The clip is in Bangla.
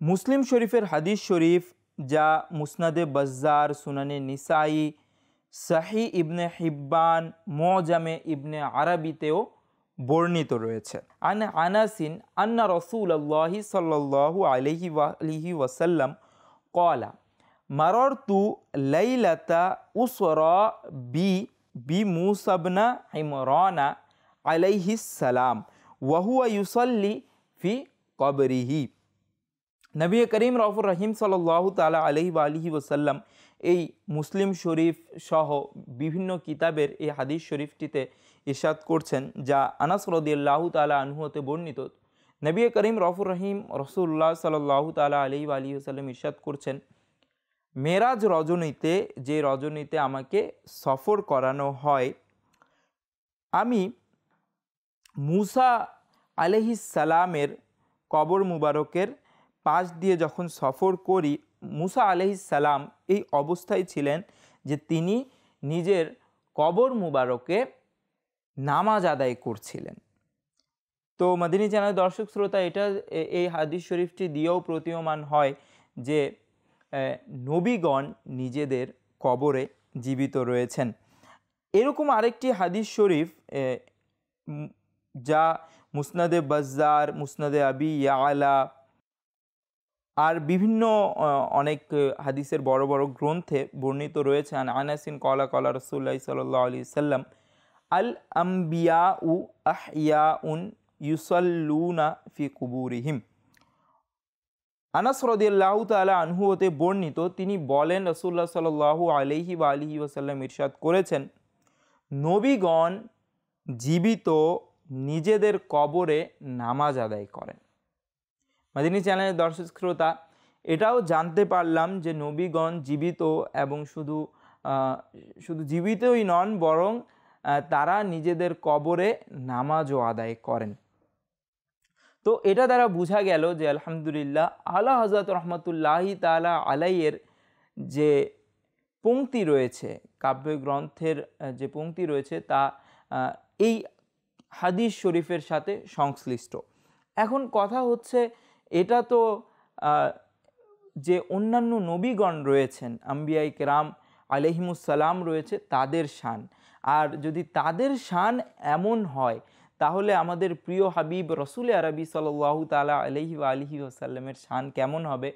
মুসলিম শরীফের হাদিস শরীফ যা মুসনাদে বাজ্জার, সুনানে নিসাই, সাহি ইবনে হিব্বান, মুজামে ইবনে আরবিতেও বর্ণিত রয়েছে। আন আনাসিন আন্না রাসূলুল্লাহি সাল্লাল্লাহু আলাইহি ওয়াসাল্লাম ক্বালা মারারতু লাইলাতা উসরা বি মূসা ইবনে ইমরান আলাইহিস সালাম ওয়া হুয়া ইউসাল্লি ফি কবরিহি। নবী করিম রউফুর রহিম সাল্লাল্লাহু তাআলা আলাইহি ওয়াসাল্লাম এই মুসলিম শরীফ সহ বিভিন্ন কিতাবের এই হাদিস শরীফটিতে ইরশাদ করছেন, যা আনাস রাদিয়াল্লাহু তাআলা আনহু হতে বর্ণিত। নবী করিম রউফুর রহিম রাসূলুল্লাহ সাল্লাল্লাহু তাআলা আলাইহি ওয়াসাল্লাম ইরশাদ করছেন, মেরাজ রজনীতে, যে রজনীতে আমাকে সফর করানো হয়, আমি মূসা আলাইহিস সালামের কবর মুবারকের পাশ দিয়ে যখন সফর করি, মূসা আলাইহিস সালাম এই অবস্থায় ছিলেন যে তিনি নিজের কবর মুবারকে নামাজ আদায় করছিলেন। তো মদিনী চ্যানেল দর্শক শ্রোতা, এই হাদিস শরীফটি দিয়েও প্রতীয়মান হয় যে নবীগণ নিজেদের কবরে জীবিত রয়েছেন। এরকম আরেকটি হাদিস শরীফ যা মুসনাদে বাজ্জার, মুসনাদে আবি ইয়ালা আর বিভিন্ন অনেক হাদিসের বড় বড় গ্রন্থে বর্ণিত রয়েছে। আনাসিন ক্বালা ক্বালা রাসূলুল্লাহ সাল্লাল্লাহু আলাইহি ওয়াসাল্লাম আল আমবিয়াউ আহইয়াউন ইউসাল্লুনা ফি কুবুরিহিম। আনাস রাদিয়াল্লাহু তাআলা আনহু হতে বর্ণিত, তিনি বলেন রাসূলুল্লাহ সাল্লাল্লাহু আলাইহি ওয়াসাল্লাম ইরশাদ করেছেন, নবীগণ জীবিত নিজেদের কবরে নামাজ আদায় করেন। মাদিনী চ্যানেলের দর্শক শ্রোতা, এটাও জানতে পারলাম যে নবীগণ জীবিত, এবং শুধু জীবিতই নন, বরং তারা নিজেদের কবরে নামাজও আদায় করেন। তো এটা দ্বারা বোঝা গেল যে আলহামদুলিল্লাহ আলা হযরত রহমতুল্লাহি তাআলা আলাইহির যে পংক্তি রয়েছে, কাব্যগ্রন্থের যে পংক্তি রয়েছে, তা এই হাদিস শরীফের সাথে সংশ্লিষ্ট। এখন কথা হচ্ছে, এটা তো যে অন্যান্য নবীগণ রয়েছেন, আম্বিয়ায়ে কেরাম আলাইহিমুস সালাম রয়েছে, তাদের শান। আর যদি তাদের শান এমন হয়, তাহলে আমাদের প্রিয় হাবিব রাসূল আরবি সাল্লাল্লাহু তাআলা আলাইহি ওয়াসাল্লামের শান কেমন হবে?